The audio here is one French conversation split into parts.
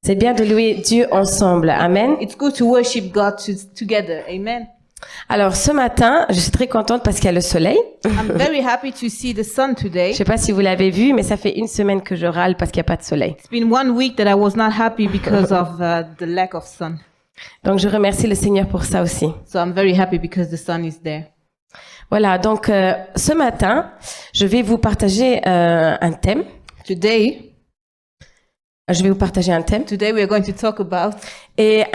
C'est bien de louer Dieu ensemble. Amen. It's good to worship God together. Amen. Alors ce matin, je suis très contente parce qu'il y a le soleil. I'm very happy to see the sun today. Je sais pas si vous l'avez vu, mais ça fait une semaine que je râle parce qu'il n'y a pas de soleil. It's been 1 week that I was not happy because of the lack of sun. Donc je remercie le Seigneur pour ça aussi. So I'm very happy because the sun is there. Voilà, donc ce matin, je vais vous partager un thème. Today we are going to talk about, Et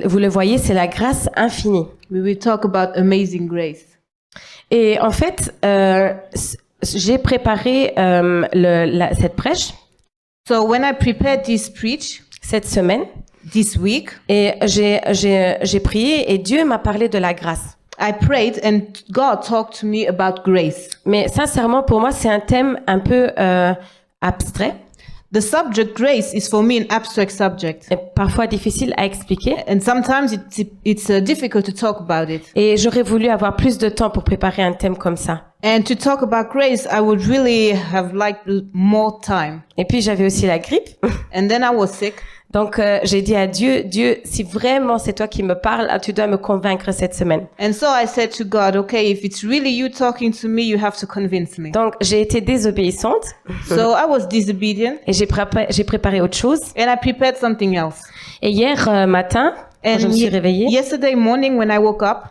vous le voyez, c'est la grâce infinie. we will talk about amazing grace. Et en fait, j'ai préparé cette prêche So when I prepared this preach cette semaine this week, et j'ai prié et Dieu m'a parlé de la grâce. I prayed and God talked to me about grace. Mais sincèrement, pour moi, c'est un thème un peu abstrait The subject grace is for me an abstract subject. et parfois difficile à expliquer. And sometimes it's difficult to talk about it. Et j'aurais voulu avoir plus de temps pour préparer un thème comme ça. And to talk about grace, I would really have liked more time. Et puis j'avais aussi la grippe. And then I was sick. Donc j'ai dit à Dieu, si vraiment c'est toi qui me parles, tu dois me convaincre cette semaine. And so I said to God, okay, if it's really you talking to me, you have to convince me. Donc j'ai été désobéissante So I was disobedient et j'ai préparé autre chose. and I prepared something else. Et hier matin, quand je me suis réveillée, yesterday morning when I woke up,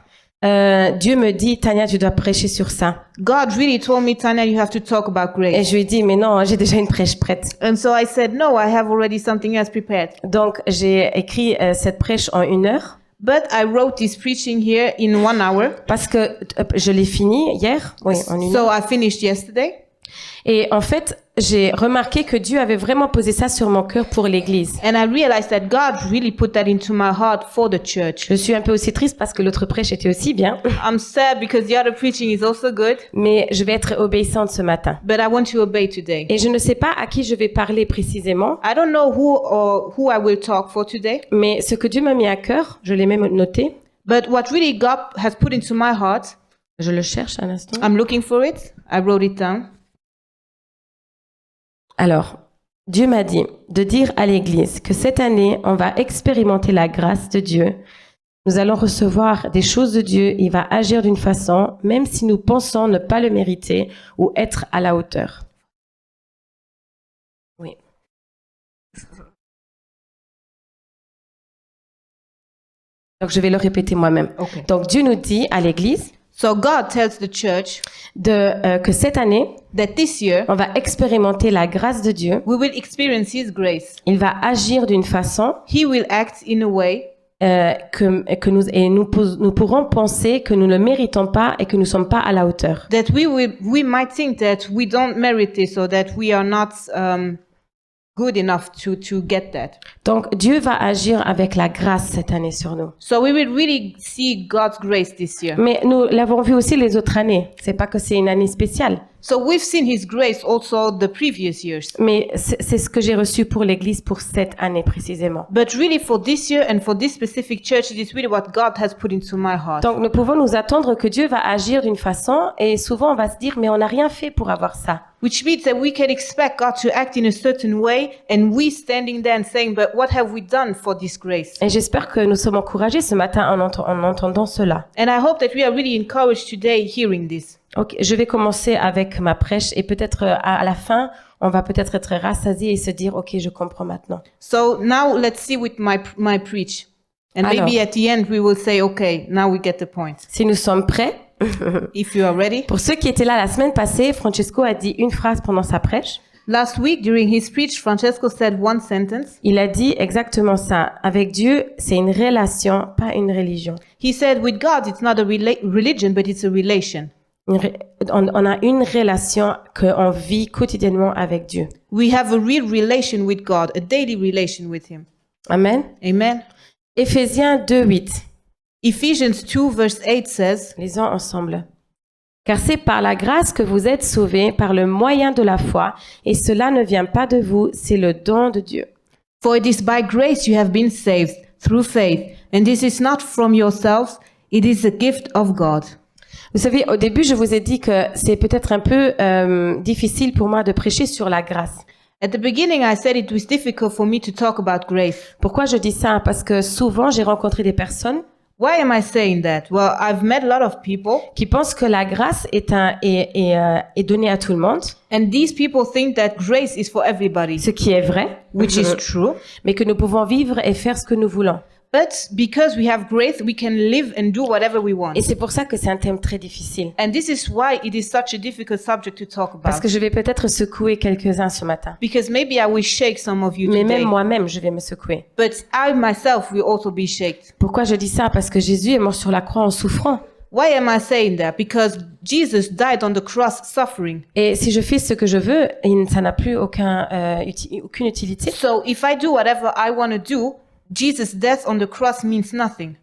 Dieu me dit, Tania, tu dois prêcher sur ça. God really told me, Tanya, you have to talk about Et grace. je lui ai dit, mais non, j'ai déjà une prêche prête. And so I said, no, I have already something else prepared. Donc j'ai écrit cette prêche en 1 heure But I wrote this preaching here in 1 hour. parce que je l'ai fini hier, oui, en 1 heure. So I finished yesterday. Et en fait, j'ai remarqué que Dieu avait vraiment posé ça sur mon cœur pour l'église. And I realized that God really put that into my heart for the church. Je suis un peu aussi triste parce que l'autre prêche était aussi bien, I'm sad because the other preaching is also good, mais je vais être obéissante ce matin. but I want to obey today. Et je ne sais pas à qui je vais parler précisément, I don't know who I will talk for today, mais ce que Dieu m'a mis à cœur, je l'ai même noté. but what really God has put into my heart, Je le cherche un instant. I'm looking for it. I wrote it down. Alors, Dieu m'a dit de dire à l'église que cette année, on va expérimenter la grâce de Dieu. Nous allons recevoir des choses de Dieu. Il va agir d'une façon, même si nous pensons ne pas le mériter ou être à la hauteur. Oui. Donc, je vais le répéter moi-même. Okay. Donc, Dieu nous dit à l'église So God tells the church que cette année, that this year on va expérimenter la grâce de Dieu. we will experience His grace. Il va agir d'une façon He will act in a way nous pourrons penser que nous ne le méritons pas et que nous ne sommes pas à la hauteur. that we might think that we don't merit it, or that we are not good enough to get that. Donc Dieu va agir avec la grâce cette année sur nous. So we will really see God's grace this year. Mais nous l'avons vu aussi les autres années. C'est pas que c'est une année spéciale. So we've seen His grace also the previous years. Mais c'est ce que j'ai reçu pour l'église pour cette année précisément. But really for this year and for this specific church, it is really what God has put into my heart. Donc nous pouvons nous attendre que Dieu va agir d'une façon et souvent on va se dire mais on n'a rien fait pour avoir ça. Which means that we can expect God to act in a certain way, and we standing there and saying, but what have we done for this grace? Et j'espère que nous sommes encouragés ce matin en entendant cela. And I hope that we are really encouraged today hearing this. Ok, je vais commencer avec ma prêche et peut-être à la fin, on va peut-être être rassasié et se dire, ok, je comprends maintenant. So now let's see with my preach. And Alors. maybe at the end we will say, okay, now we get the point. Si nous sommes prêts, If you are ready. pour ceux qui étaient là la semaine passée, Francesco a dit une phrase pendant sa prêche. Last week during his preach, Francesco said one sentence. Il a dit exactement ça. Avec Dieu, c'est une relation, pas une religion. He said, with God, it's not a religion, but it's a relation. On a une relation qu'on vit quotidiennement avec Dieu. We have a real relation with God, a daily relation with Him. Amen. Amen. Éphésiens 2:8. Ephesians 2 verse 8 says, Lisons ensemble. Car c'est par la grâce que vous êtes sauvés, par le moyen de la foi, et cela ne vient pas de vous, c'est le don de Dieu. For it is by grace you have been saved, through faith, and this is not from yourselves, it is a gift of God. Vous savez, au début, je vous ai dit que c'est peut-être un peu difficile pour moi de prêcher sur la grâce. At the beginning, I said it was difficult for me to talk about grace. Pourquoi je dis ça? Parce que souvent, j'ai rencontré des personnes Why am I saying that? Well, I've met a lot of people, qui pensent que la grâce est donnée à tout le monde, and these people think that grace is for everybody, ce qui est vrai, which is true. mais que nous pouvons vivre et faire ce que nous voulons. But because we have grace, we can live and do whatever we want. Et c'est pour ça que c'est un thème très difficile. And this is why it is such a difficult subject to talk Parce about. que je vais peut-être secouer quelques-uns ce matin. Because maybe I will shake some of you Mais today. même moi-même, je vais me secouer. But I myself will also be shaken. Pourquoi je dis ça? Parce que Jésus est mort sur la croix en souffrant. Why am I saying that? Because Jesus died on the cross suffering. Et si je fais ce que je veux, ça n'a plus aucune utilité. So if I do whatever I want to do, Jesus' death on the cross means nothing.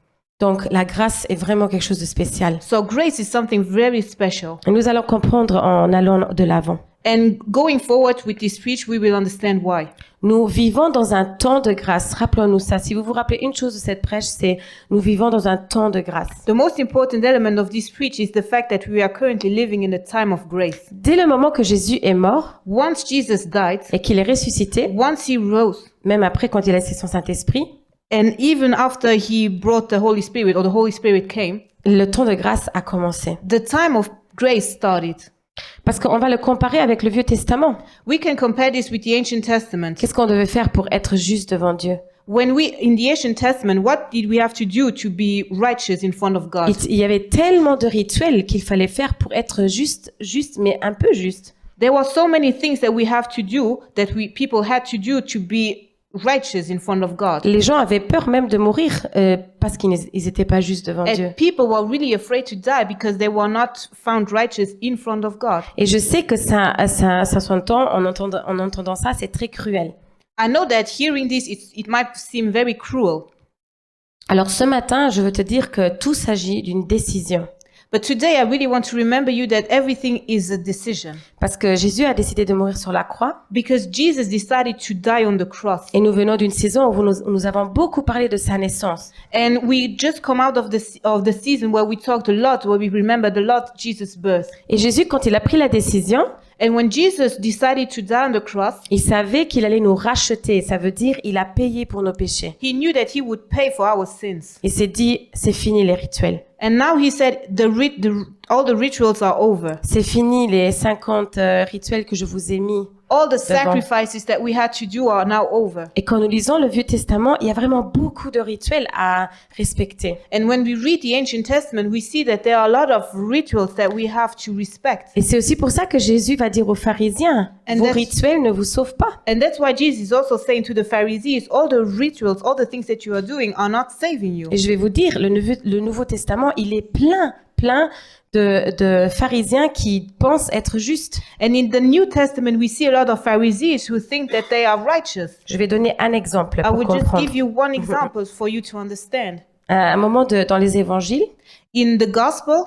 Donc la grâce est vraiment quelque chose de spécial. So grace is something very special. Et nous allons comprendre en allant de l'avant. And going forward with this speech, we will understand why. Nous vivons dans un temps de grâce. Rappelons-nous ça. Si vous vous rappelez une chose de cette prêche, c'est nous vivons dans un temps de grâce. The most important element of this speech is the fact that we are currently living in a time of grace. Dès le moment que Jésus est mort Once Jesus died, et qu'il est ressuscité, once he rose, même après quand il a laissé son Saint-Esprit, and even after he brought the Holy Spirit or the Holy Spirit came, le temps de grâce a commencé. the time of grace started. Parce qu'on va le comparer avec le Vieux Testament. We can compare this with the Ancient Testament. Qu'est-ce qu'on devait faire pour être juste devant Dieu? In the Ancient Testament, what did we have to do to be righteous in front of God? Il y avait tellement de rituels qu'il fallait faire pour être juste, mais un peu juste. There were so many things that we have to do that people had to do to be righteous in front of God. Les gens avaient peur même de mourir parce qu'ils n'étaient pas justes devant Dieu. And people were really afraid to die because they were not found righteous in front of God. Et je sais que ça s'entend, en entendant ça, c'est très cruel. I know that hearing this, it might seem very cruel. Alors ce matin, je veux te dire que tout s'agit d'une décision. But today, I really want to remember you that everything is a decision. Parce que Jésus a décidé de mourir sur la croix. Because Jesus decided to die on the cross. Et nous venons d'une saison où nous avons beaucoup parlé de sa naissance. And we just come out of the season where we talked a lot, where we remembered a lot Jesus' birth. Et Jésus, quand il a pris la décision, And when Jesus decided to die on the cross, il savait qu'il allait nous racheter. Ça veut dire il a payé pour nos péchés. he knew that he would pay for our sins. Il s'est dit, c'est fini les rituels. And now he said, all the rituals are over. C'est fini les 50 rituels que je vous ai mis. All the sacrifices that we had to do are now over. Et quand nous lisons le Vieux Testament, il y a vraiment beaucoup de rituels à respecter. And when we read the Ancient Testament, we see that there are a lot of rituals that we have to respect. Et c'est aussi pour ça que Jésus va dire aux pharisiens, And vos that's- rituels ne vous sauvent pas. And that's why Jesus is also saying to the Pharisees, all the rituals, all the things that you are doing are not saving you. Et je vais vous dire, le Nouveau Testament, il est plein de pharisiens qui pensent être justes. And in the New Testament, we see a lot of Pharisees who think that they are righteous. Je vais donner un exemple I pour would just comprendre. give you one example for you to understand. À un moment dans les évangiles, In the Gospel,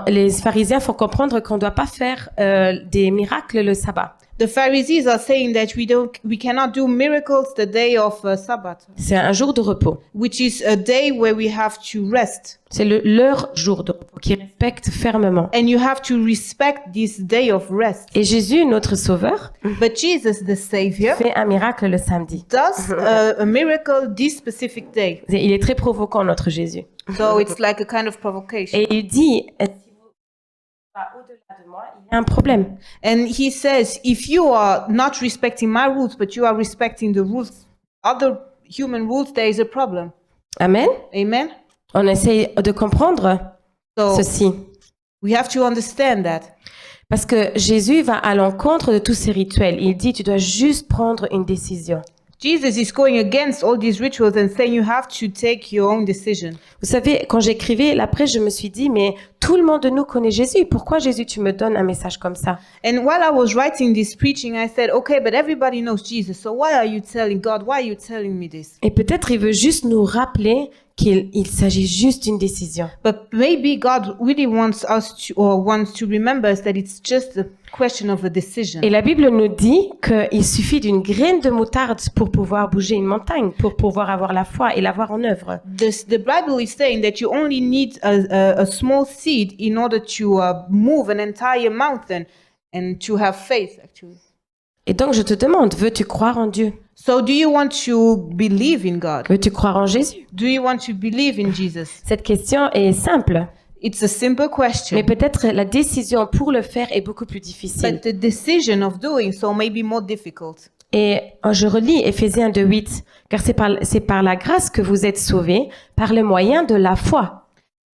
les pharisiens font comprendre qu'on ne doit pas faire des miracles le sabbat. the Pharisees are saying that we cannot do miracles the day of Sabbath, C'est un jour de repos. which is a day where we have to rest. C'est leur jour de repos qu'ils respectent fermement. And you have to respect this day of rest. Et Jésus, notre sauveur, But Jesus, the Savior, fait un miracle le samedi. does a miracle this specific day. Il est très provoquant, notre Jésus. So it's like a kind of provocation. Et il dit, si vous pas au-delà de moi, il y a un problème. And he says, if you are not respecting my rules, but you are respecting the rules, other human rules, there is a problem. Amen. Amen? On essaye de comprendre So ceci. we have to understand that. Parce que Jésus va à l'encontre de tous ces rituels. Il dit, tu dois juste prendre une décision. Jesus is going against all these rituals and saying you have to take your own decision. Vous savez, quand j'écrivais l'après, je me suis dit, mais tout le monde de nous connaît Jésus. Pourquoi Jésus, tu me donnes un message comme ça? And while I was writing this preaching, I said, okay, but everybody knows Jesus. So why are you telling God? Why are you telling me this? Et peut-être il veut juste nous rappeler qu'il s'agit juste d'une décision. But maybe God really wants to remember us that it's just a question of a decision. Et la Bible nous dit qu'il suffit d'une graine de moutarde pour pouvoir bouger une montagne, pour pouvoir avoir la foi et l'avoir en œuvre. The Bible is saying that you only need a small seed in order to move an entire mountain and to have faith, actually. Et donc, je te demande, veux-tu croire en Dieu? So do you want to believe in God? Veux-tu croire en Jésus? Do you want to believe in Jesus? Cette question est simple, It's a simple mais question, peut-être la décision pour le faire est beaucoup plus difficile. but the decision of doing so may be more difficult. Et je relis Éphésiens 2:8, car c'est par la grâce que vous êtes sauvés, par le moyen de la foi.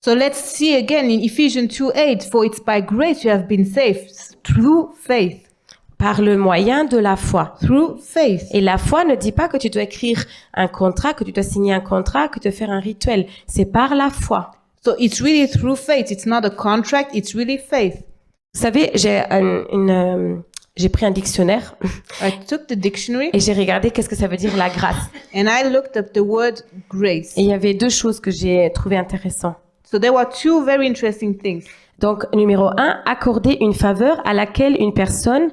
So let's see again in Ephesians 2:8, for it's by grace you have been saved through faith. Par le moyen de la foi. Through faith. Et la foi ne dit pas que tu dois écrire un contrat, que tu dois signer un contrat, que tu dois faire un rituel. C'est par la foi. So it's really through faith. It's not a contract, it's really faith. Vous savez, j'ai pris un dictionnaire I took the dictionary et j'ai regardé qu'est-ce que ça veut dire la grâce. and I looked up the word grace. Et il y avait deux choses que j'ai trouvées intéressantes. So there were two very interesting things. Donc, numéro 1, accorder une faveur à laquelle une personne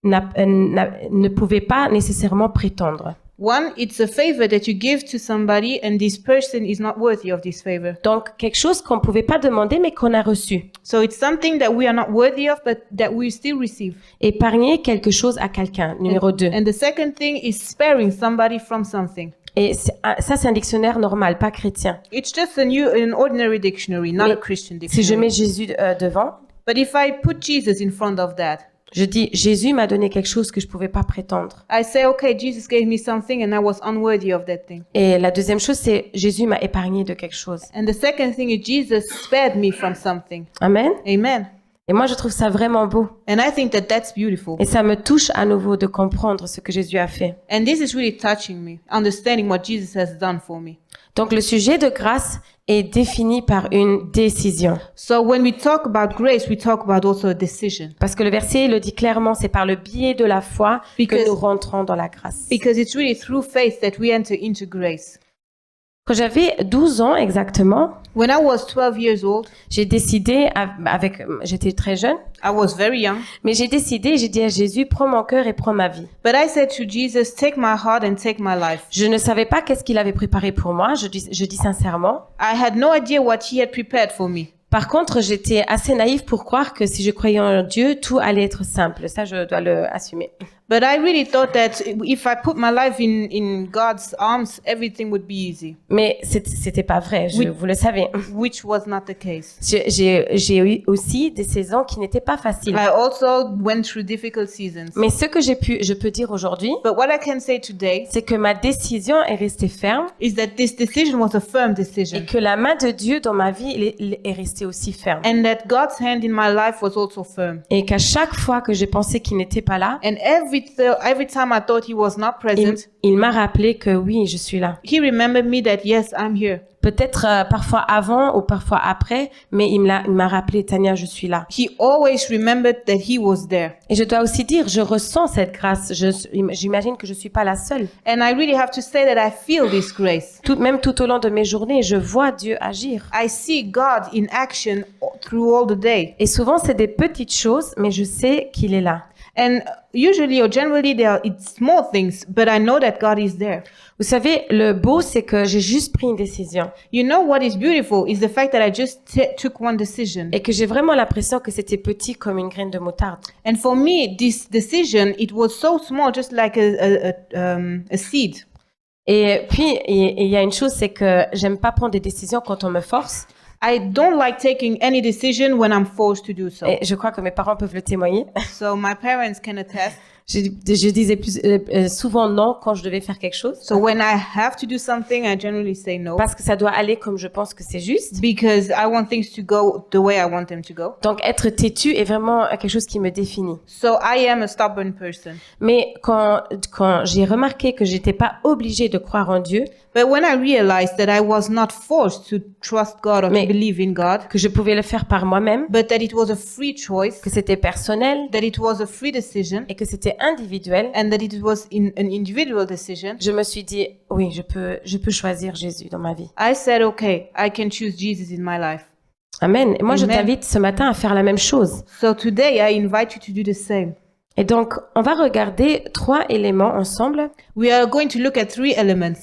ne pouvait pas nécessairement prétendre. One, it's a favor that you give to somebody and this person is not worthy of this favor. Donc, quelque chose qu'on ne pouvait pas demander mais qu'on a reçu. So it's something that we are not worthy of but that we still receive. Épargner quelque chose à quelqu'un, numéro 2. And the second thing is sparing somebody from something. Et ça, c'est un dictionnaire normal, pas chrétien. It's just an ordinary dictionary, not Mais a Christian si je dictionary. mets Jésus devant, But if I put Jesus in front of that, je dis, Jésus m'a donné quelque chose que je ne pouvais pas prétendre. I say, okay, Jesus gave me something and I was unworthy of that thing. Et la deuxième chose, c'est Jésus m'a épargné de quelque chose. And the second thing is Jesus spared me from something. Amen. Amen. Et moi, je trouve ça vraiment beau. And I think that that's beautiful. Et ça me touche à nouveau de comprendre ce que Jésus a fait. And this is really touching me, understanding what Jesus has done for me. Donc, le sujet de grâce est défini par une décision. So when we talk about grace, we talk about also a decision. Parce que le verset le dit clairement, c'est par le biais de la foi que Because- nous rentrons dans la grâce. Because it's really through faith that we enter into grace. Quand j'avais 12 ans exactement, When I was 12 years old, j'ai décidé, j'étais très jeune, I was very young, mais j'ai dit à Jésus, prends mon cœur et prends ma vie. but I said to Jesus, take my heart and take my life. Je ne savais pas qu'est-ce qu'il avait préparé pour moi, je dis sincèrement. I had no idea what he had prepared for me. Par contre, j'étais assez naïve pour croire que si je croyais en Dieu, tout allait être simple. Ça, je dois le assumer. But I really thought that if I put my life in God's arms, everything would be easy, Mais c'était pas vrai, Oui. vous le savez. which was not the case. J'ai eu aussi des saisons qui n'étaient pas faciles. I also went through difficult seasons. Mais ce que je peux dire aujourd'hui, But what I can say today c'est que ma décision est restée ferme is that this decision was a firm et decision, que la main de Dieu dans ma vie est restée aussi ferme. and that God's hand in my life was also firm. Et qu'à chaque fois que j'ai pensé qu'il n'était pas là, And every time I thought he was not present, il m'a rappelé que oui, je suis là. he remembered me that yes, I'm here. Peut-être parfois avant ou parfois après, mais il m'a rappelé, Tania, je suis là. He always remembered that he was there. Et je dois aussi dire, je ressens cette grâce. J'imagine que je suis pas la seule. And I really have to say that I feel this grace. Même tout au long de mes journées, je vois Dieu agir. I see God in action through all the day. Et souvent, c'est des petites choses, mais je sais qu'il est là. And usually or generally it's small things, but I know that God is there. Vous savez, le beau, c'est que j'ai juste pris une décision You know what is beautiful is the fact that I just took one decision. et que j'ai vraiment l'impression que c'était petit comme une graine de moutarde. And for me, this decision, it was so small, just like a seed. Et puis, il y a une chose, c'est que j'aime pas prendre des décisions quand on me force. I don't like taking any decision when I'm forced to do so. Et je crois que mes parents peuvent le témoigner. So my parents can attest. Je disais souvent non quand je devais faire quelque chose. So when I have to do something, I generally say no. Parce que ça doit aller comme je pense que c'est juste. Because I want things to go the way I want them to go. Donc, être têtu est vraiment quelque chose qui me définit. So I am a stubborn person. Mais quand j'ai remarqué que j'étais pas obligée de croire en Dieu, But when I realized that I was not forced to trust God or Mais- to believe in God, que je pouvais le faire par moi-même, but that it was a free choice, que c'était personnel that it was a free decision, et que c'était individuel, and that it was an individual decision, je me suis dit, oui, je peux choisir Jésus dans ma vie. I said, okay, I can choose Jesus in my life. Amen. Et moi, je Amen. t'invite ce matin à faire la même chose. So today I invite you to do the same. Et donc, on va regarder 3 éléments ensemble. We are going to look at 3 elements.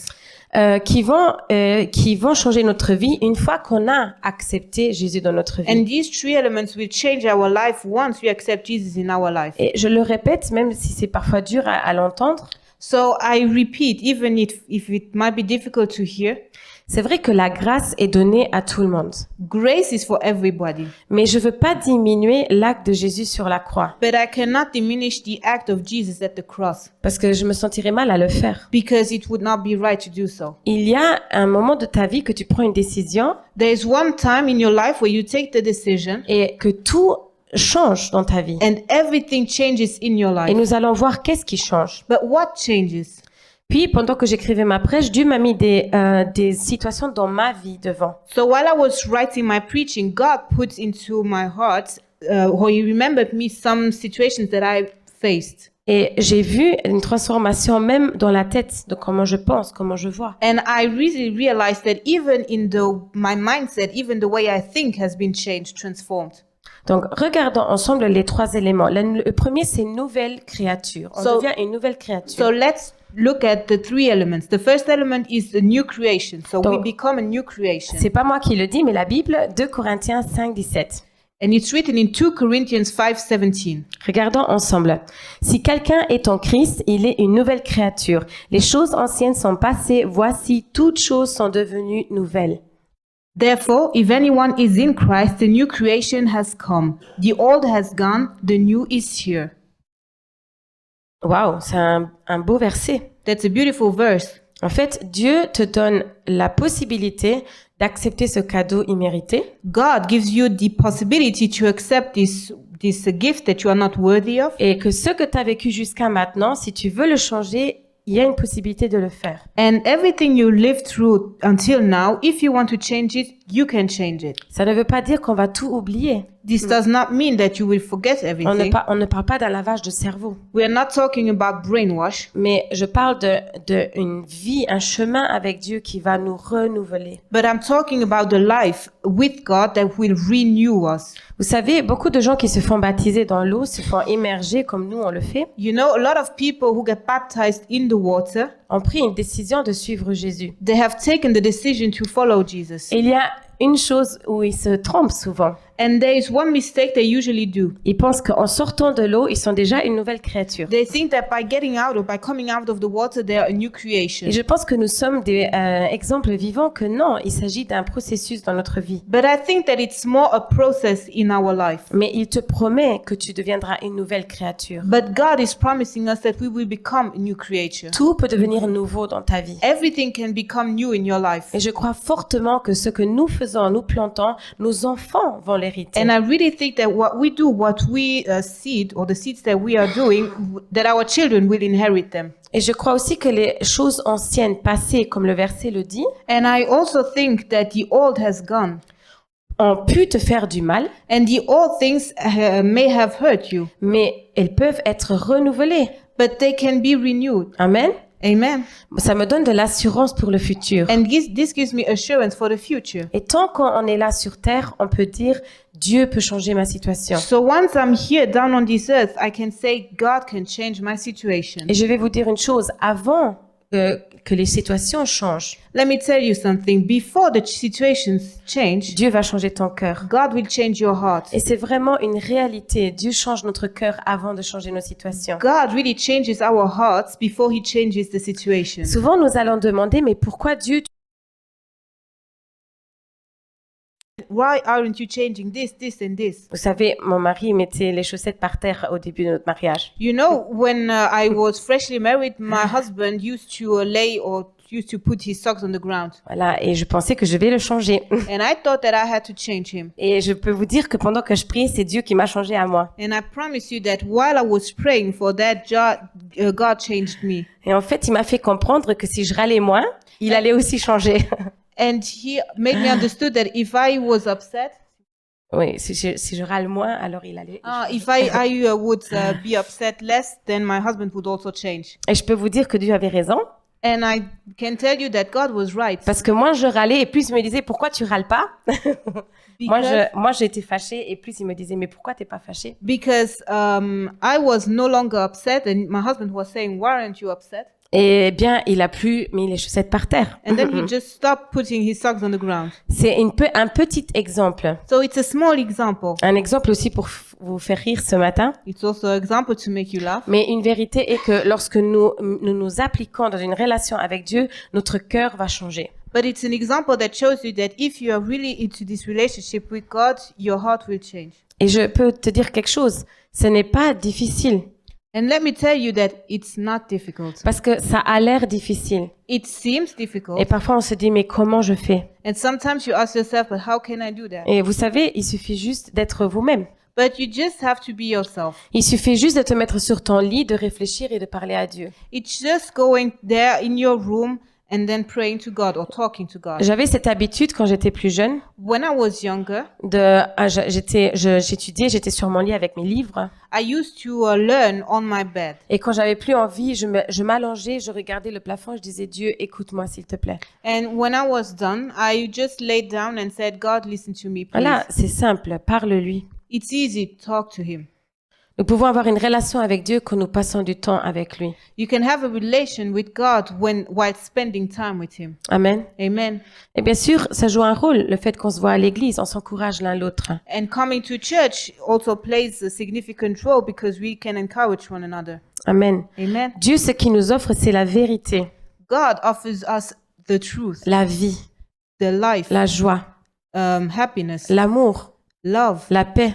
qui vont changer notre vie une fois qu'on a accepté Jésus dans notre vie. And these three elements will change our life once we accept Jesus in our life. Et je le répète, même si c'est parfois dur à l'entendre, So I repeat, even if it might be difficult to hear, c'est vrai que la grâce est donnée à tout le monde. grace is for everybody. Mais je veux pas diminuer l'acte de Jésus sur la croix, But I cannot diminish the act of Jesus at the cross parce que je me sentirais mal à le faire. because it would not be right to do so. Il y a un moment de ta vie que tu prends une décision There is one time in your life where you take the decision et que tout change dans ta vie. and everything changes in your Et life. nous allons voir qu'est-ce qui change. But what changes? Puis, pendant que j'écrivais ma prêche, Dieu m'a mis des situations dans ma vie devant. So while I was writing my preaching, God put into my heart, or He remembered me some situations that I faced. Et j'ai vu une transformation même dans la tête de comment je pense, comment je vois. And I really realized that even in my mindset, even the way I think has been changed, transformed. Donc, regardons ensemble les trois éléments. Le premier, c'est nouvelle créature. On devient une nouvelle créature. So let's look at the three elements. The first element is the new creation. So we Donc, become a new creation. C'est pas moi qui le dis, mais la Bible, 2 Corinthiens 5, 17. And it's written in 2 Corinthians 5:17. Regardons ensemble. Si quelqu'un est en Christ, il est une nouvelle créature. Les choses anciennes sont passées, voici, toutes choses sont devenues nouvelles. Therefore, if anyone is in Christ, the new creation has come. The old has gone, the new is here. Waouh, c'est un beau verset. That's a beautiful verse. En fait, Dieu te donne la possibilité d'accepter ce cadeau immérité. God gives you the possibility to accept this gift that you are not worthy of. Et que ce que tu as vécu jusqu'à maintenant, si tu veux le changer, il y a une possibilité de le faire. And everything you lived through until now, if you want to change it, you can change it. Ça ne veut pas dire qu'on va tout oublier. This does not mean that you will forget everything. On ne parle pas d'un lavage de cerveau. We are not talking about brainwash. Mais je parle de une vie, un chemin avec Dieu qui va nous renouveler. But I'm talking about the life with God that will renew us. Vous savez, beaucoup de gens qui se font baptiser dans l'eau, se font immerger comme nous on le fait, You know, a lot of people who get baptized in the water, ont pris une décision de suivre Jésus. they have taken the decision to follow Jesus. Et il y a une chose où ils se trompent souvent. And there is one mistake they usually do. Ils pensent qu'en sortant de l'eau, ils sont déjà une nouvelle créature. They think that by getting out or by coming out of the water, they are a new creation. Et je pense que nous sommes des exemples vivants que non, il s'agit d'un processus dans notre vie. But I think that it's more a process in our life. Mais il te promet que tu deviendras une nouvelle créature. But God is promising us that we will become a new creature. Tout peut devenir nouveau dans ta vie. Everything can become new in your life. Et je crois fortement que ce que nous faisons, nous plantons, nos enfants vont l'hériter. And I really think that what we do, what we seed, or the seeds that we are doing, that our children will inherit them. Et je crois aussi que les choses anciennes, passées, comme le verset le dit, And I also think that the old has gone. ont pu te faire du mal, And the old things may have hurt you, mais elles peuvent être renouvelées. but they can be renewed. Amen. Amen. Ça me donne de l'assurance pour le futur. And this gives me assurance for the future. Et tant qu'on est là sur terre, on peut dire Dieu peut changer ma situation. So once I'm here down on this earth, I can say God can change my situation. Et je vais vous dire une chose, avant que les situations changent, Let me tell you something. Before the situations change, Dieu va changer ton cœur. God will change your heart. Et c'est vraiment une réalité. Dieu change notre cœur avant de changer nos situations. God really changes our hearts before He changes the situation. Souvent, nous allons demander, mais pourquoi Dieu? Why aren't you changing this, this, and this? Vous savez, mon mari mettait les chaussettes par terre au début de notre mariage. You know, when I was freshly married, my husband used to used to put his socks on the ground. Voilà, et je pensais que je vais le changer. And I thought that I had to change him. Et je peux vous dire que pendant que je priais, c'est Dieu qui m'a changé à moi. And I promise you that while I was praying for that, God changed me. Et en fait, il m'a fait comprendre que si je râlais moins, il allait aussi changer. And He made me understood that if I was upset, Oui, si je râle moins, alors il allait. if I would be upset less, then my husband would also change. Et je peux vous dire que Dieu avait raison, And I can tell you that God was right. parce que moins je râlais et plus il me disait pourquoi tu râles pas. moi j'étais fâchée et plus il me disait mais pourquoi t'es pas fâchée. Because I was no longer upset, and my husband was saying, "Why aren't you upset?" Eh bien, il a plus mis les chaussettes par terre. And then he just stopped putting his socks on the ground. C'est un petit exemple. So it's a small example. Un exemple aussi pour vous faire rire ce matin. It's also an example to make you laugh. Mais une vérité est que lorsque nous appliquons dans une relation avec Dieu, notre cœur va changer. But it's an example that shows you that if you are really into this relationship with God, your heart will change. Et je peux te dire quelque chose, ce n'est pas difficile. And let me tell you that it's not difficult. Parce que ça a l'air difficile. It seems Et difficult. parfois on se dit, mais comment je fais? And sometimes you ask yourself, but how can I do that? Et vous savez, il suffit juste d'être vous-même. But you just have to be yourself. Il suffit juste de te mettre sur ton lit, de réfléchir et de parler à Dieu. It's just going there in your room and then praying to God or talking to God. J'avais cette habitude quand j'étais plus jeune When I was younger, j'étudiais, j'étais sur mon lit avec mes livres. I used to learn on my bed. Et quand j'avais plus envie, je m'allongeais, je regardais le plafond, je disais, Dieu, écoute-moi s'il te plaît. And when I was done, I just laid down and said, God, listen to me, please. Voilà, c'est simple, parle-lui. It's easy to talk to him. Nous pouvons avoir une relation avec Dieu quand nous passons du temps avec lui. You can have a relation with God while spending time with him. Amen. Amen. Et bien sûr, ça joue un rôle, le fait qu'on se voit à l'église, on s'encourage l'un l'autre. And coming to church also plays a significant role because we can encourage one another. Amen. Amen. Dieu, ce qu'il nous offre, c'est la vérité, God offers us the truth, la vie, the life, la joie, happiness, l'amour, love, la paix,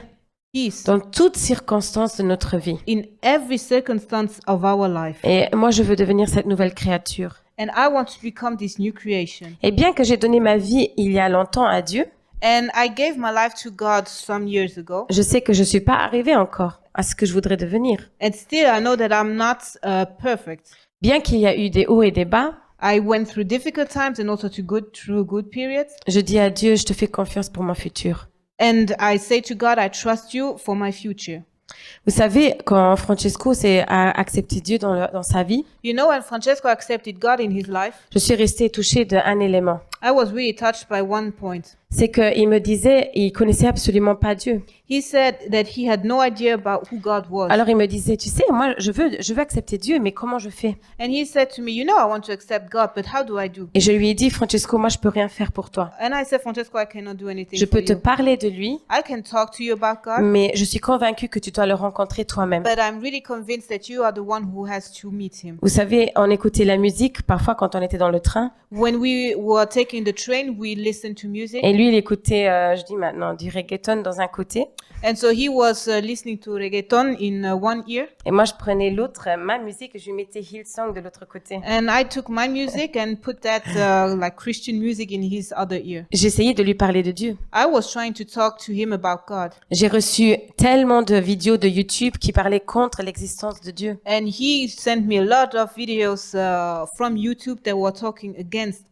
peace dans toutes circonstances de notre vie. in every circumstance of our life. Et moi, je veux devenir cette nouvelle créature. And I want to become this new creation. Et bien que j'ai donné ma vie il y a longtemps à Dieu, And I gave my life to God some years ago. je sais que je suis pas arrivée encore à ce que je voudrais devenir. And still, I know that I'm not perfect. Bien qu'il y a eu des hauts et des bas, I went through difficult times and also through good periods. je dis à Dieu, je te fais confiance pour mon futur. And I say to God, I trust you for my future. Vous savez, quand Francesco a accepté Dieu dans sa vie, You know, when Francesco accepted God in his life, je suis restée touchée d'un élément. I was really touched by one point. C'est qu'il me disait, il connaissait absolument pas Dieu. He said that he had no idea about who God was. Alors il me disait, tu sais, moi je veux accepter Dieu, mais comment je fais? And he said to me, you know, I want to accept God, but how do I do? Et je lui ai dit, Francesco, moi je peux rien faire pour toi. And I said, Francesco, I cannot do anything Je for peux te you. parler de lui, I can talk to you about God, mais je suis convaincue que tu dois le rencontrer toi-même. but I'm really convinced that you are the one who has to meet him. Vous savez, on écoutait la musique parfois quand on était dans le train, When we were taking the train, we listened to music. et lui il écoutait, je dis maintenant, du reggaeton dans un côté, And so he was listening to reggaeton in one ear, et moi je prenais l'autre, ma musique, et je lui mettais Hillsong de l'autre côté. and I took my music and put that like Christian music in his other ear. J'essayais de lui parler de Dieu. I was trying to talk to him about God, J'ai reçu tellement de vidéos de YouTube qui parlaient contre l'existence de Dieu. and he sent me a lot of videos from YouTube that were talking against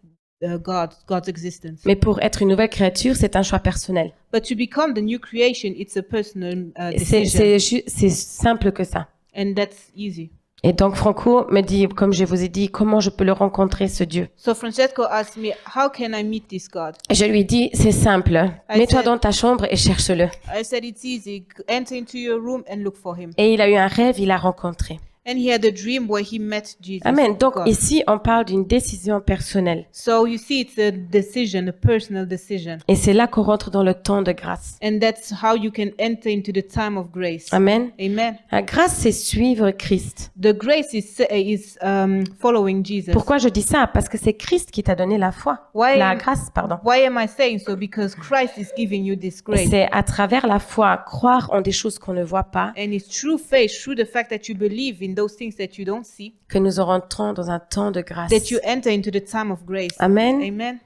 God's existence. Mais pour être une nouvelle créature, c'est un choix personnel. But to become the new creation, it's a personal C'est decision, c'est simple que ça. and that's easy. Et donc Franco me dit, comme je vous ai dit, comment je peux le rencontrer, ce Dieu? So Francesco asked me, how can I meet this God? Et je lui dis, c'est simple. Mets-toi said- dans ta chambre et cherche-le. I said, it's easy. Enter into your room and look for him. Et il a eu un rêve, il l'a rencontré. And he had a dream where he met Jesus. Amen. Donc God. ici, on parle d'une décision personnelle. So you see, it's a decision, a personal decision. Et c'est là qu'on rentre dans le temps de grâce. And that's how you can enter into the time of grace. Amen. Amen. La grâce, c'est suivre Christ. The grace is following Jesus. Pourquoi je dis ça? Parce que c'est Christ qui t'a donné la foi. Why- La grâce, pardon. Why am I saying so? Because Christ is giving you this Et grace. c'est à travers la foi, croire en des choses qu'on ne voit pas, And it's through faith, through the fact that you believe in those things that you don't see, que nous rentrons dans un temps de grâce. that you enter into the time of grace. Amen. Amen.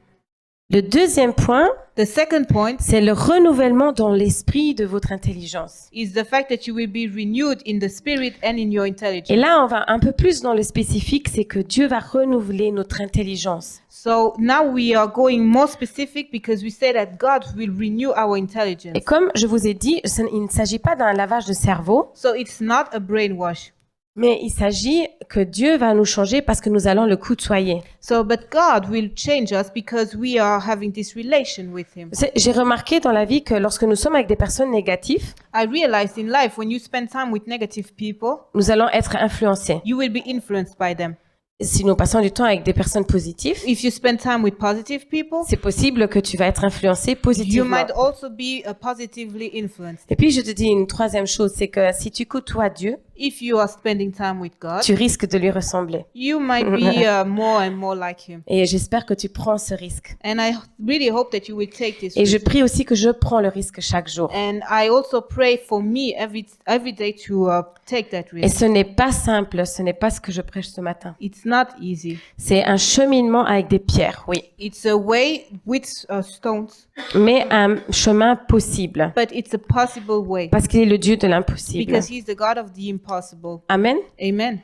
Le deuxième point, The second point c'est le renouvellement dans l'esprit de votre intelligence. is the fact that you will be renewed in the spirit and in your intelligence. Et là, on va un peu plus dans le spécifique, c'est que Dieu va renouveler notre intelligence. So now we are going more specific because we say that God will renew our intelligence. Et comme je vous ai dit, il ne s'agit pas d'un lavage de cerveau, So it's not a brainwash. mais il s'agit que Dieu va nous changer parce que nous allons le côtoyer. So, but God will change us because we are having this relation with Him. J'ai remarqué dans la vie que lorsque nous sommes avec des personnes négatives, I realized in life when you spend time with negative people, nous allons être influencés. you will be influenced by them. Si nous passons du temps avec des personnes positives, If you spend time with positive people, c'est possible que tu vas être influencé you positivement. might also be positively influenced. Et puis je te dis une troisième chose, c'est que si tu côtoies Dieu, If you are spending time with God, tu risques de lui ressembler. you might be more and more like Him. Et j'espère que tu prends ce risque. And I really hope that you will take this Et je risk. prie aussi que je prends le risque chaque jour. And I also pray for me every day to take that Et risk. ce n'est pas simple, ce n'est pas ce que je prêche ce matin. It's not easy. C'est un cheminement avec des pierres, oui, It's a way with stones, mais un chemin possible, but it's a possible way parce qu'il est le Dieu de l'impossible. because He's the God of the impossible. Amen. Amen.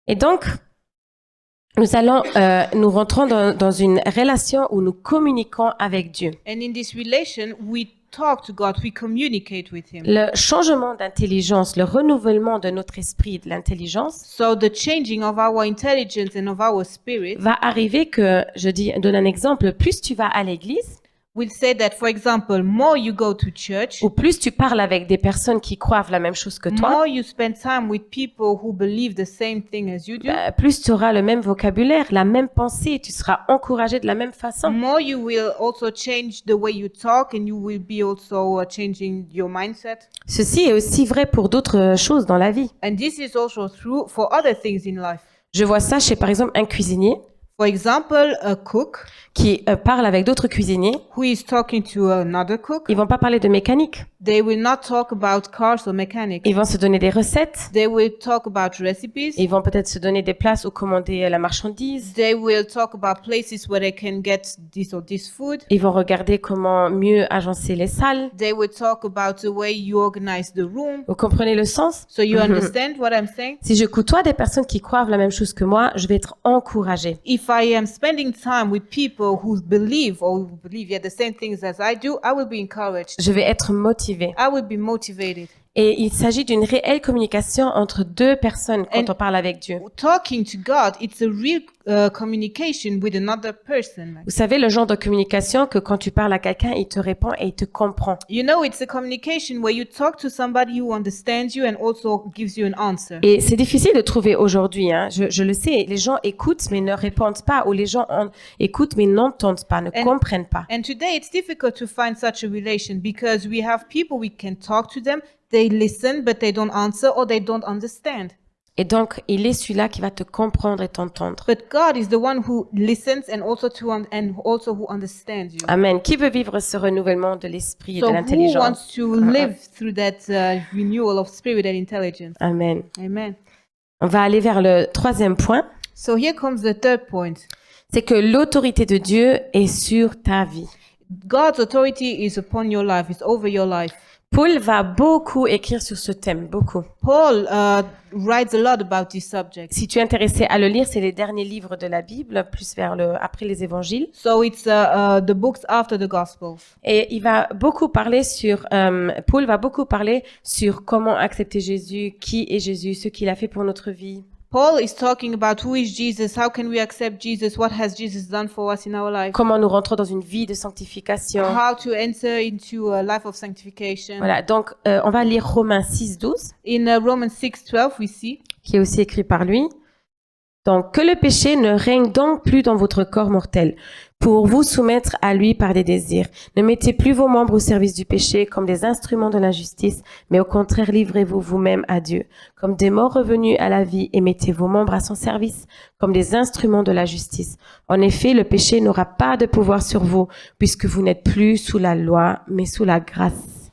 Et donc, nous rentrons dans une relation où nous communiquons avec Dieu. And in this relation, we talk to God, we communicate with Him. Le changement d'intelligence, le renouvellement de notre esprit, de l'intelligence, So the changing of our intelligence and of our spirit va arriver que, donne un exemple, plus tu vas à l'église, will say that, for example, more you go to church, ou plus tu parles avec des personnes qui croient la même chose que toi, more you spend time with people who believe the same thing as you do, plus tu auras le même vocabulaire, la même pensée, tu seras encouragé de la même façon. more you will also change the way you talk and you will be also changing your mindset. Ceci est aussi vrai pour d'autres choses dans la vie. And this is also true for other things in life. Je vois ça chez, par exemple, un cuisinier For example, a cook qui parle avec d'autres cuisiniers. who is talking to another cook. Ils vont pas parler de mécanique. They will not talk about cars or mechanics. Ils vont se donner des recettes. They will talk about recipes. Ils vont peut-être se donner des places où commander la marchandise. They will talk about places where they can get this or this food. Ils vont regarder comment mieux agencer les salles. They will talk about the way you organize the room. Vous comprenez le sens? So you understand what I'm saying? Si je côtoie des personnes qui croient la même chose que moi, je vais être encouragée. If I am spending time with people who believe the same things as I do, I will be encouraged. Je vais être motivée. I will be motivated. Et il s'agit d'une réelle communication entre deux personnes quand And- on parle avec Dieu. Talking to God, it's a real communication with another person. Vous savez, le genre de communication que quand tu parles à quelqu'un, il te répond et il te comprend. You know, it's a communication where you talk to somebody who understands you and also gives you an answer. Et c'est difficile de trouver aujourd'hui, hein. Je le sais, les gens écoutent mais ne répondent pas, ou les gens écoutent mais n'entendent pas, ne comprennent pas. And today it's difficult to find such a relation because we have people, we can talk to them, they listen but they don't answer or they don't understand. Et donc, il est celui-là qui va te comprendre et t'entendre. But God is the one who listens and also who understands you. Amen. Qui veut vivre ce renouvellement de l'esprit et So de who l'intelligence? wants to live through that renewal of spirit and intelligence? Amen. Amen. On va aller vers le troisième point. So here comes the third point. C'est que l'autorité de Dieu est sur ta vie. God's authority is upon your life, is over your life. Paul va beaucoup écrire sur ce thème, beaucoup. Paul writes a lot about this subject. Si tu es intéressé à le lire, c'est les derniers livres de la Bible, plus après les évangiles. So it's the books after the Gospels. Et il va beaucoup parler Paul va beaucoup parler sur comment accepter Jésus, qui est Jésus, ce qu'il a fait pour notre vie. Paul is talking about who is Jesus, how can we accept Jesus, what has Jesus done for us in our life, Comment nous rentrons dans une vie de sanctification. how to enter into a life of sanctification. Voilà, donc on va lire Romains 6:12, In Romans 6:12 we see, qui est aussi écrit par lui. Donc, que le péché ne règne donc plus dans votre corps mortel, pour vous soumettre à lui par des désirs. Ne mettez plus vos membres au service du péché comme des instruments de l'injustice, mais au contraire livrez-vous vous-même à Dieu, comme des morts revenus à la vie, et mettez vos membres à son service comme des instruments de la justice. En effet, le péché n'aura pas de pouvoir sur vous, puisque vous n'êtes plus sous la loi, mais sous la grâce.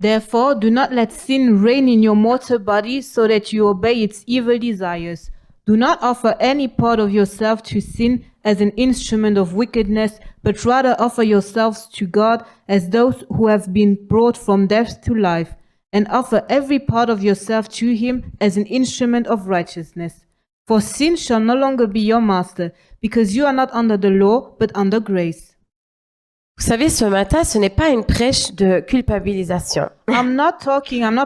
therefore do not let sin reign in your mortal body so that you obey its evil desires. Do not offer any part of yourself to sin as an instrument of wickedness, but rather offer yourselves to God as those who have been brought from death to life, and offer every part of yourself to Him as an instrument of righteousness. For sin shall no longer be your master, because you are not under the law, but under grace. Vous savez, ce matin, ce n'est pas une prêche de culpabilisation. I'm not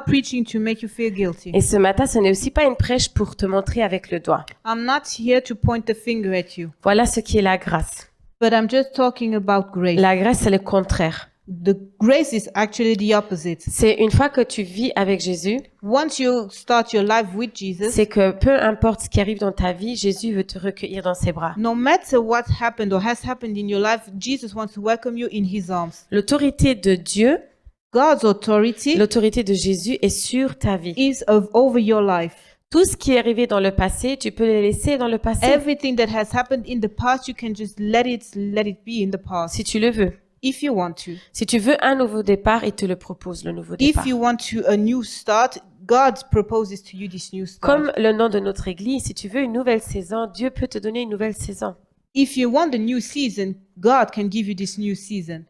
preaching to make you feel guilty. Et ce matin, ce n'est aussi pas une prêche pour te montrer avec le doigt. I'm not here to point the finger at you, Voilà ce qui est la grâce. but I'm just talking about grace. La grâce, c'est le contraire. The grace is actually the opposite. C'est une fois que tu vis avec Jésus, Once you start your life with Jesus, c'est que peu importe ce qui arrive dans ta vie, Jésus veut te recueillir dans ses bras. no matter what happened or has happened in your life, Jesus wants to welcome you in his arms. L'autorité de Dieu, God's authority l'autorité de Jésus est sur ta vie. is over your life. Tout ce qui est arrivé dans le passé, tu peux le laisser dans le passé Everything that has happened in the past, you can just let it be in the past si tu le veux. if you want to. Si tu veux un nouveau départ, il te le propose, le nouveau départ. If you want a new start, God proposes to you this new start. Comme le nom de notre église, si tu veux une nouvelle saison, Dieu peut te donner une nouvelle saison. If you want the new season, God can give you this new season.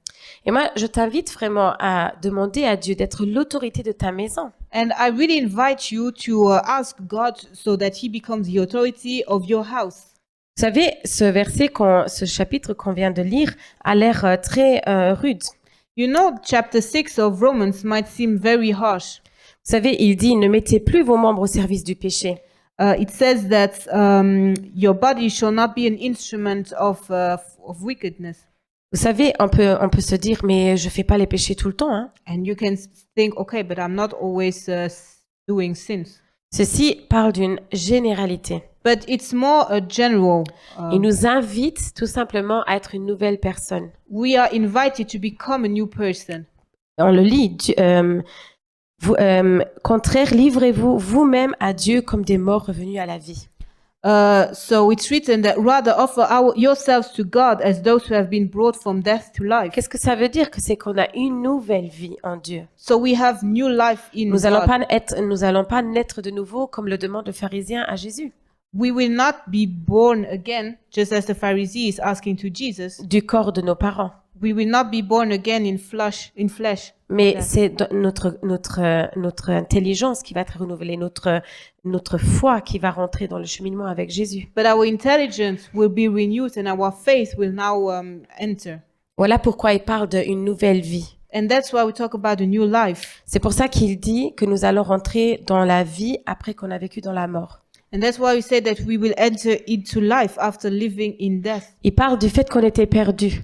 Et moi, je t'invite vraiment à demander à Dieu d'être l'autorité de ta maison. And I really invite you to ask God so that he becomes the authority of your house. Vous savez, ce chapitre qu'on vient de lire a l'air très rude. You know, chapter 6 of Romans might seem very harsh. Vous savez, il dit, ne mettez plus vos membres au service du péché. It says that your body shall not be an instrument of wickedness. Vous savez, on peut se dire, mais je fais pas les péchés tout le temps, hein. And you can think, okay, but I'm not always doing sins. Ceci parle d'une généralité. But it's more a general. Il nous invite tout simplement à être une nouvelle personne. We are invited to become a new person. On le lit. Contraire, livrez-vous vous-même à Dieu comme des morts revenus à la vie. So it's written that rather offer yourselves to God as those who have been brought from death to life. Qu'est-ce que ça veut dire? Que c'est qu'on a une nouvelle vie en Dieu. So we have new life in Nous allons God. pas naître de nouveau comme le demande le pharisien à Jésus. We will not be born again, just as the Pharisee is asking to Jesus. Du corps de nos parents. We will not be born again in flesh. Mais Yeah. c'est notre intelligence qui va être renouvelée, notre foi qui va rentrer dans le cheminement avec Jésus. But our intelligence will be renewed and our faith will now enter. Voilà pourquoi il parle d'une nouvelle vie. And that's why we talk about a new life. C'est pour ça qu'il dit que nous allons rentrer dans la vie après qu'on a vécu dans la mort. And that's why we say that we will enter into life after living in death. Il parle du fait qu'on était perdu.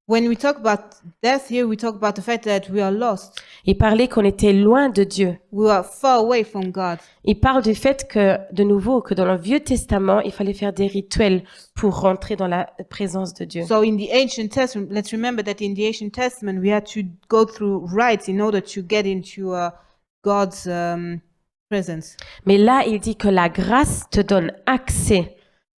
When we talk about death here, we talk about the fact that we are lost. Il parlait qu'on était loin de Dieu. We are far away from God. Il parle du fait que, de nouveau, que dans le Vieux Testament, il fallait faire des rituels pour rentrer dans la présence de Dieu. So in the Ancient Testament, let's remember that in the Ancient Testament, we had to go through rites in order to get into God's presence. Mais là, il dit que la grâce te donne accès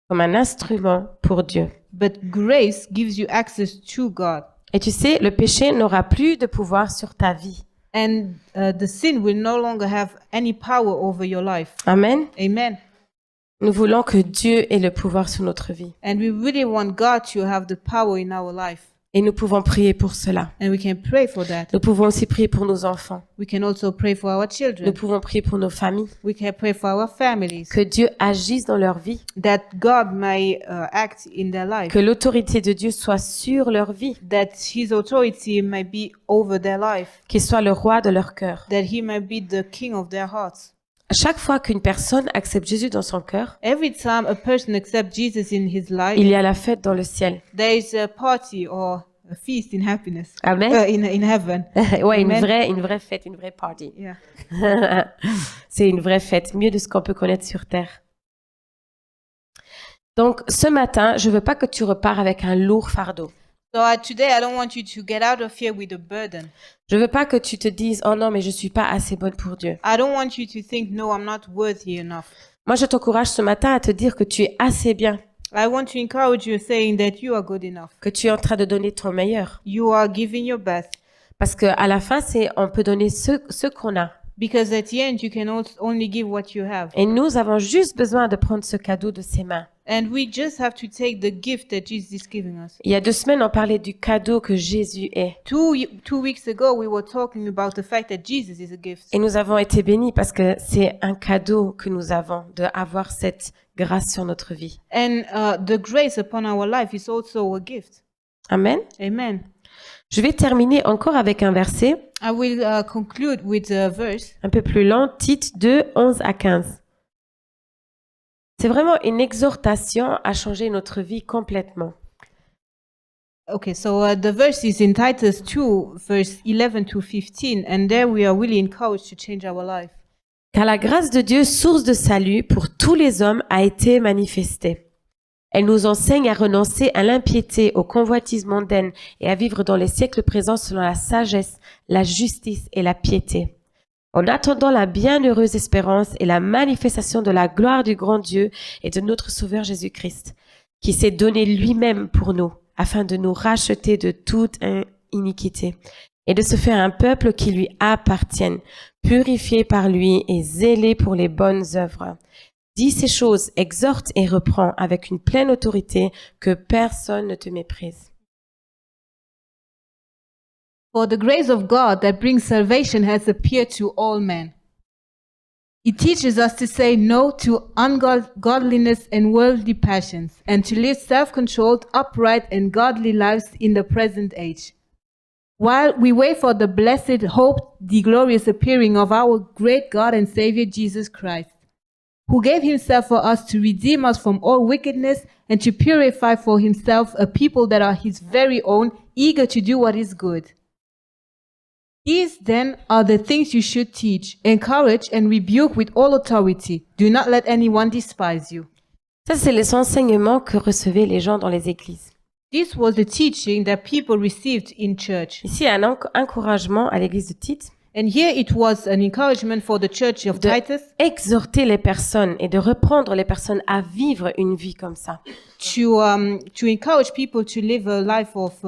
comme un instrument pour Dieu. But grace gives you access to God. Et tu sais, le péché n'aura plus de pouvoir sur ta vie. And the sin will no longer have any power over your life. Amen. Amen. Nous voulons que Dieu ait le pouvoir sur notre vie. And we really want God to have the power in our life. Et nous pouvons prier pour cela. And we can pray for that. Nous pouvons aussi prier pour nos enfants. We can also pray for our Nous children. pouvons prier pour nos familles. We can pray for our families. Que Dieu agisse dans leur vie. That God may act in their life. Que l'autorité de Dieu soit sur leur vie. That His authority may be over their life. Qu'il soit le roi de leur cœur. That He may be the king of their hearts. À chaque fois qu'une personne accepte Jésus dans son cœur, Every time a person accepts Jesus in his life, il y a la fête dans le ciel. there is a party or a feast in happiness. Amen. In heaven. Ouais, Amen. une vraie fête, une vraie party. Yeah. C'est une vraie fête, mieux de ce qu'on peut connaître sur terre. Donc, ce matin, je veux pas que tu repars avec un lourd fardeau. So today I don't want you to get out of here with a burden. Je veux pas que tu te dises, oh non, mais je suis pas assez bonne pour Dieu. I don't want you to think, no, I'm not worthy enough. Moi, je t'encourage ce matin à te dire que tu es assez bien, I want to encourage you saying that you are good enough. que tu es en train de donner ton meilleur. You are giving your best. Parce que à la fin, on peut donner ce qu'on a. Because at the end, you can only give what you have. Et nous avons juste besoin de prendre ce cadeau de ses mains. And we just have to take the gift that Jesus is giving us. Il y a 2 semaines, on parlait du cadeau que Jésus est. 2 weeks ago, we were talking about the fact that Jesus is a gift. Et nous avons été bénis parce que c'est un cadeau que nous avons d'avoir cette grâce sur notre vie. And the grace upon our life is also a gift. Amen. Amen. Je vais terminer encore avec un verset I will conclude with a verse. un peu plus lent, Tite 2, 11 à 15. C'est vraiment une exhortation à changer notre vie complètement. Okay, so the verse is in Titus 2, verse 11 to 15, and there we are really encouraged to change our life. Car la grâce de Dieu, source de salut pour tous les hommes, a été manifestée. Elle nous enseigne à renoncer à l'impiété, aux convoitises mondaines et à vivre dans les siècles présents selon la sagesse, la justice et la piété. En attendant la bienheureuse espérance et la manifestation de la gloire du grand Dieu et de notre Sauveur Jésus-Christ, qui s'est donné lui-même pour nous, afin de nous racheter de toute iniquité et de se faire un peuple qui lui appartienne, purifié par lui et zélé pour les bonnes œuvres. Dis ces choses, exhorte et reprends avec une pleine autorité, que personne ne te méprise. For the grace of God that brings salvation has appeared to all men. It teaches us to say no to ungodliness and worldly passions, and to live self-controlled, upright, and godly lives in the present age. While we wait for the blessed hope, the glorious appearing of our great God and Savior Jesus Christ, who gave himself for us to redeem us from all wickedness and to purify for himself a people that are his very own, eager to do what is good. These then are the things you should teach, encourage and rebuke with all authority. Do not let anyone despise you. Ça, c'est les enseignements que recevaient les gens dans les églises. This was the teaching that people received in church. Ici, un encouragement à l'église de Tite And here it was an encouragement for the church of de Titus exhorter les personnes et de reprendre les personnes à vivre une vie comme ça. to encourage people to live a life of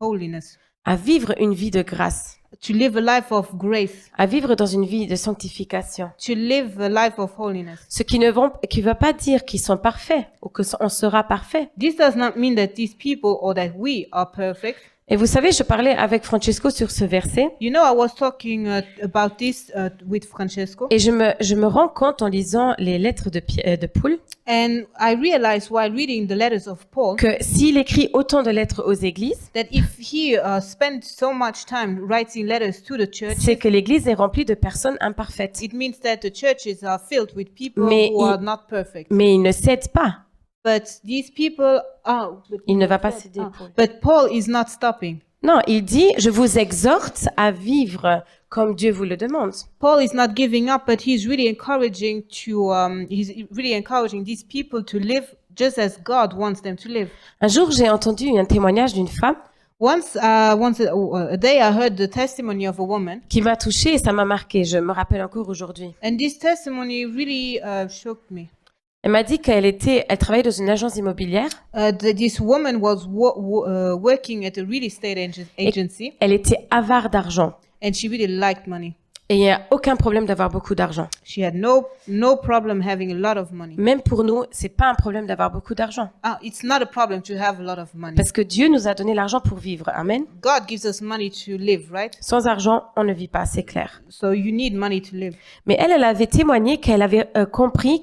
holiness, À vivre une vie de grâce, to live a life of grace, à vivre dans une vie de sanctification. to live a life of holiness. Ce qui ne veut pas dire qu'ils sont parfaits ou qu'on sera parfait. This does not mean that these people or that we are perfect. Et vous savez, je parlais avec Francesco sur ce verset You know, I was talking about this with Francesco, et je me rends compte en lisant les lettres de Paul and I realized while reading the letters of Paul que s'il écrit autant de lettres aux églises, that if he spent so much time writing letters to the church, c'est que l'église est remplie de personnes imparfaites. it means that the churches are filled with people Mais who are not perfect. Mais il ne cède pas. But these people are. Il ne va pas céder, Paul. But Paul is not stopping. Non, il dit, je vous exhorte à vivre comme Dieu vous le demande. Paul is not giving up, but he's really encouraging these people to live just as God wants them to live. Un jour, j'ai entendu un témoignage d'une femme Once a day, I heard the testimony of a woman, qui m'a touchée et ça m'a marqué. Je me rappelle encore aujourd'hui. and this testimony really shocked me. Elle m'a dit elle travaillait dans une agence immobilière. This woman was working at a real estate agency, Elle était avare d'argent. and she really liked money. Et il n'y a aucun problème d'avoir beaucoup d'argent. She had no problem having a lot of money. Même pour nous, c'est pas un problème d'avoir beaucoup d'argent. It's not a problem to have a lot of money. Parce que Dieu nous a donné l'argent pour vivre. Amen. God gives us money to live, right? Sans argent, on ne vit pas, c'est clair. So you need money to live. Mais elle avait témoigné qu'elle avait compris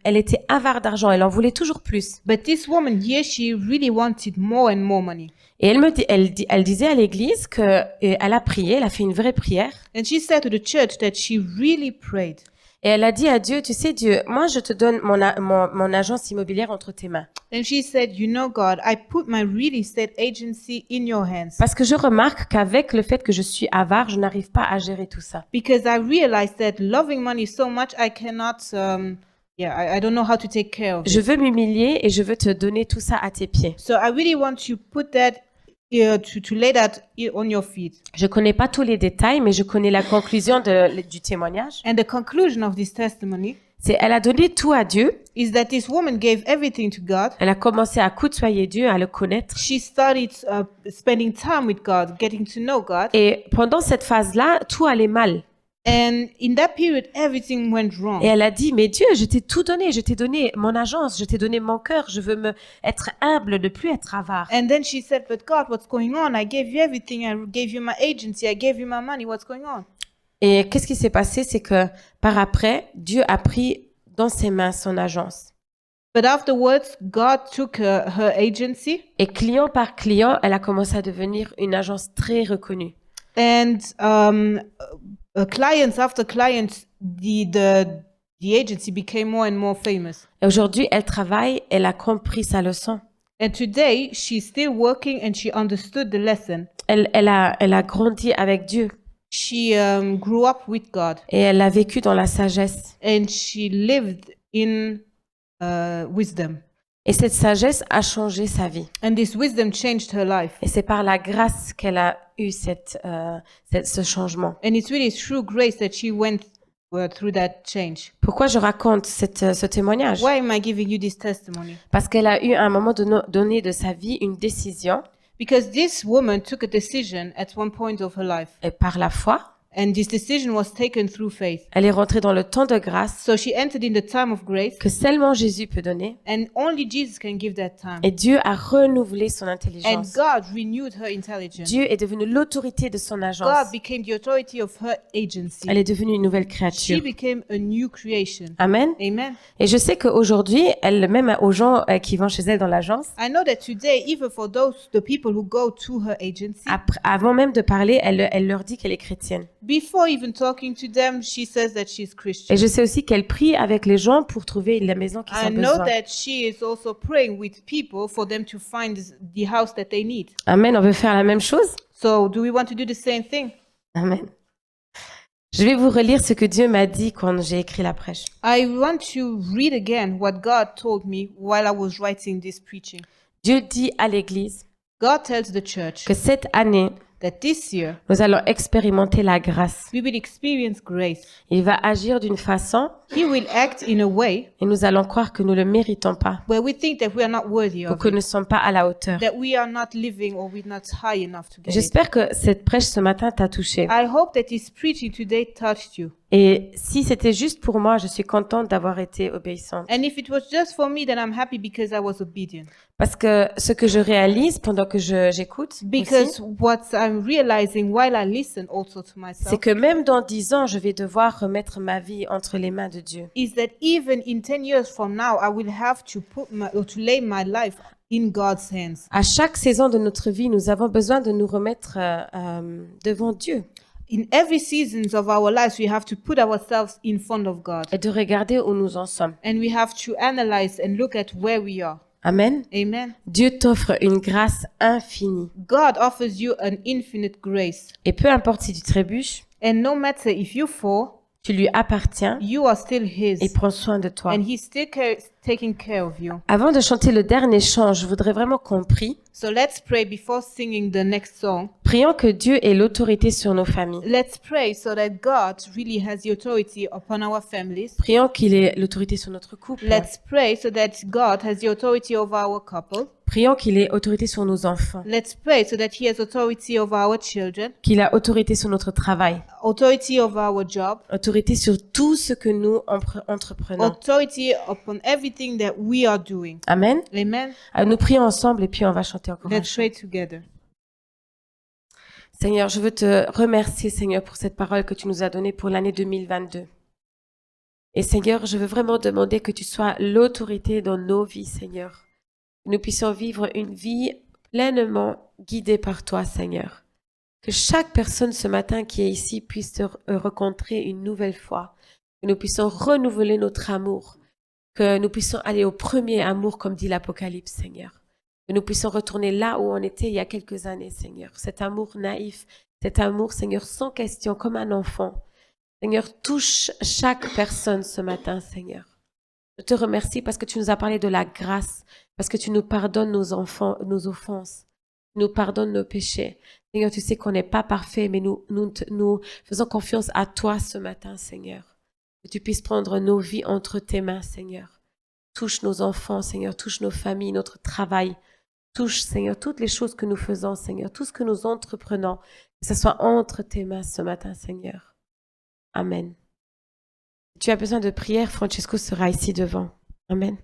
elle était avare d'argent. Elle en voulait toujours plus. But this woman here, she really wanted more and more money. Et elle disait à l'église qu'elle a prié, elle a fait une vraie prière. And she said to the church that she really prayed. Et elle a dit à Dieu, tu sais Dieu, moi je te donne mon agence immobilière entre tes mains. And she said, you know God, I put my real estate agency in your hands. Parce que je remarque qu'avec le fait que je suis avare, je n'arrive pas à gérer tout ça. Because I realized that loving money so much, I cannot, I don't know how to take care of it. Je veux m'humilier et je veux te donner tout ça à tes pieds. So I really want to put that, to lay that on your feet. Je connais pas tous les détails, mais je connais la conclusion du témoignage. And the conclusion of this testimony Elle a donné tout à Dieu. is that this woman gave everything to God. Elle a commencé à côtoyer Dieu, à le connaître. She started spending time with God, getting to know God. Et pendant cette phase-là, tout allait mal. And in that period, everything went wrong. Et elle a dit, mais Dieu, je t'ai tout donné. Je t'ai donné mon agence, je t'ai donné mon cœur. Je veux être humble, ne plus être avare. And then she said, but God, what's going on? I gave you everything. I gave you my agency. I gave you my money. What's going on? Et qu'est-ce qui s'est passé? C'est que par après, Dieu a pris dans ses mains son agence. But afterwards, God took her agency. Et client par client, elle a commencé à devenir une agence très reconnue. And clients after clients, the agency became more and more famous. Et aujourd'hui, elle travaille, elle a compris sa leçon. And today, she's still working and she understood the lesson. Elle a grandi avec Dieu She grew up with God et elle a vécu dans la sagesse. and she lived in wisdom. Et cette sagesse a changé sa vie. And this wisdom changed her life. Et c'est par la grâce qu'elle a eu ce changement. And it's really through grace that she went through that change. Pourquoi je raconte ce témoignage? Why am I giving you this testimony? Parce qu'elle a eu à un moment donné de sa vie une décision Because this woman took a decision at one point of her life. et par la foi, And this decision was taken through faith. elle est rentrée dans le temps de grâce So she entered in the time of grace, que seulement Jésus peut donner. and only Jesus can give that time. Et Dieu a renouvelé son And intelligence. God renewed her intelligence. Dieu est devenu l'autorité de son agence. God became the authority of her agency. Elle est devenue une nouvelle She créature. became a new creation. Amen. Amen. Et je sais qu'aujourd'hui, elle, même aux gens qui vont chez elle dans l'agence, I know that today, even for the people who go to her agency, avant même de parler, elle leur dit qu'elle est chrétienne. before even talking to them, she says that she's Christian. Et je sais aussi qu'elle prie avec les gens pour trouver la maison qu'ils I ont know besoin. that she is also praying with people for them to find the house that they need. Amen. On veut faire la même chose? So, do we want to do the same thing? Amen. Je vais vous relire ce que Dieu m'a dit quand j'ai écrit la prêche. I want to read again what God told me while I was writing this preaching. Dieu dit à l'Église God tells the church que cette année, that this year nous allons expérimenter la grâce. we will experience grace. Il va agir d'une façon He will act in a way et nous allons croire que nous ne le méritons pas where we think that we are not worthy ou of que it, nous ne sommes pas à la hauteur. that we are not living or we're not high enough to get it. J'espère que cette prêche ce matin t'a touché. I hope that this preaching today touched you. Et si c'était juste pour moi, je suis contente d'avoir été obéissante. And if it was just for me, then I'm happy because I was obedient. Parce que ce que je réalise pendant que j'écoute, Because aussi, what I'm realizing while I listen also to c'est myself que même dans 10 ans, je vais devoir remettre ma vie entre les mains de Dieu. is that even in 10 years from now, I will have to to lay my life in God's hands. À chaque saison de notre vie, nous avons besoin de nous remettre devant Dieu In every seasons of our lives, we have to put ourselves in front of God. et de regarder où nous en sommes. And we have to analyze and look at where we are. Amen. Amen. Dieu t'offre une grâce infinie. God offers you an infinite grace. Et peu importe si tu trébuches, And no matter if you fall, tu lui appartiens you are still et His. prends soin de toi. And He's still taking care of you. Avant de chanter le dernier chant, je voudrais vraiment qu'on prie. So let's pray before singing the next song. Prions que Dieu ait l'autorité sur nos familles. Let's pray so that God really has the authority upon our families. Prions qu'il ait l'autorité sur notre couple. Let's pray so that God has the authority over our couple. Prions qu'il ait autorité sur nos enfants. Let's pray so that He has authority over our children, Qu'il a autorité sur notre travail. authority over our job, Autorité sur tout ce que nous entreprenons. authority upon everything that we are doing. Amen. Amen. Nous prions ensemble et puis on va chanter encore un Let's chant. pray together. Seigneur, je veux te remercier, Seigneur, pour cette parole que tu nous as donnée pour l'année 2022. Et Seigneur, je veux vraiment demander que tu sois l'autorité dans nos vies, Seigneur. Que nous puissions vivre une vie pleinement guidée par toi, Seigneur. Que chaque personne ce matin qui est ici puisse te rencontrer une nouvelle fois. Que nous puissions renouveler notre amour. Que nous puissions aller au premier amour, comme dit l'Apocalypse, Seigneur. Que nous puissions retourner là où on était il y a quelques années, Seigneur. Cet amour naïf, cet amour, Seigneur, sans question, comme un enfant. Seigneur, touche chaque personne ce matin, Seigneur. Je te remercie parce que tu nous as parlé de la grâce, parce que tu nous pardonnes nos offenses, tu nous pardonnes nos péchés. Seigneur, tu sais qu'on n'est pas parfait, mais nous faisons confiance à toi ce matin, Seigneur. Que tu puisses prendre nos vies entre tes mains, Seigneur. Touche nos enfants, Seigneur, touche nos familles, notre travail. Touche, Seigneur, toutes les choses que nous faisons, Seigneur, tout ce que nous entreprenons, que ce soit entre tes mains ce matin, Seigneur. Amen. Si tu as besoin de prière, Francesco sera ici devant. Amen.